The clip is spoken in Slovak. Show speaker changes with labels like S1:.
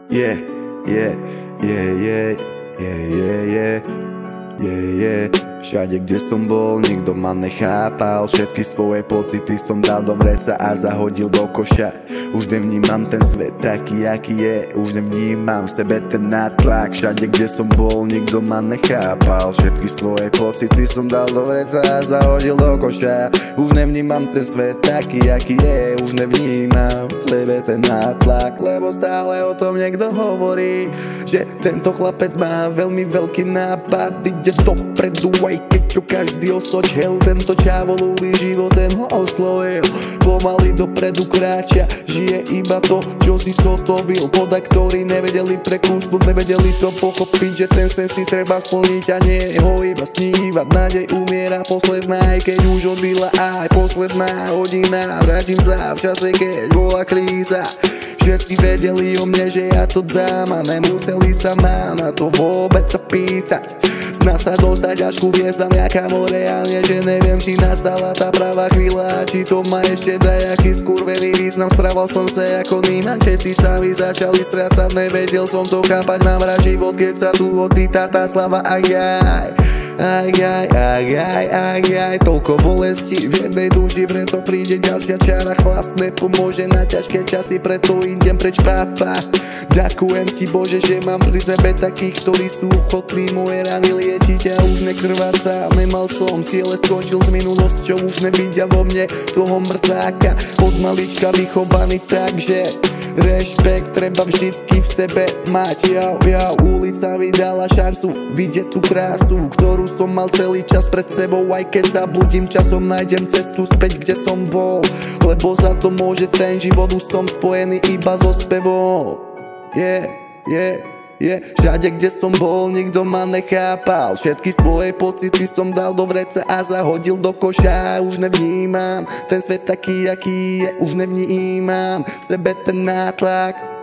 S1: Yeah, yeah, yeah, yeah, yeah, yeah, yeah, yeah, yeah. Všade, kde som bol, nikto ma nechápal. Všetky svoje pocity som dal do vreca a zahodil do koša. Už nevnímam ten svet taký, aký je. Už nevnímam v sebe ten nátlak. Všade, kde som bol, nikto ma nechápal. Všetky svoje pocity som dal do vreca a zahodil do koša. Už nevnímam ten svet taký, aký je. Už nevnímam v sebe ten nátlak, lebo stále o tom niekto hovorí, že tento chlapec má veľmi veľký nápad. Ide dopredu, aj keď čo každý osočil. Tento čávo ľúbi život, ten ho oslovil. Pomaly dopredu kráča, žije iba to, čo si zotovil. Poda, ktorí nevedeli prekúsnuť, nevedeli to pochopiť, že ten sen si treba splniť a nie ho iba snívať. Nádej umiera posledná, aj keď už odbila aj posledná hodina. Vrátim sa v čase, keď bola kríza. Všetci vedeli o mne, že ja to dám a nemuseli sa ma na to vôbec sa pýtať. Snad sa dostať až ku hviezdam, ja kamo reálne, že neviem, či nastala tá pravá chvíľa, či to má ešte dajaký skurvený význam. Správal som sa ako Níman, všetci sami začali strácať, nevedel som to chápať. Mám rád život, keď sa tu ocitá tá slava, ajaj. Aj, toľko bolesti v jednej duši, preto príde ďalšia čara. Chlast nepomôže na ťažké časy, preto idem preč, pápa. Ďakujem ti, Bože, že mám pri sebe takých, ktorí sú ochotní moje rany liečiť a už nekrváca. Nemal som ciele, skončil s minulosťou, už nevidia vo mne toho mrzáka. Od malička vychovaný tak, že rešpekt treba vždycky v sebe mať. Ulica mi dala šancu vidieť tú krásu, ktorú som mal celý čas pred sebou. Aj keď zabludím časom, nájdem cestu späť, kde som bol, lebo za to môže ten život. Už som spojený iba so spevom. Všade, kde som bol, nikto ma nechápal. Všetky svoje pocity som dal do vreca a zahodil do koša. Už nevnímam ten svet taký, aký je. Už nevnímam v sebe ten nátlak.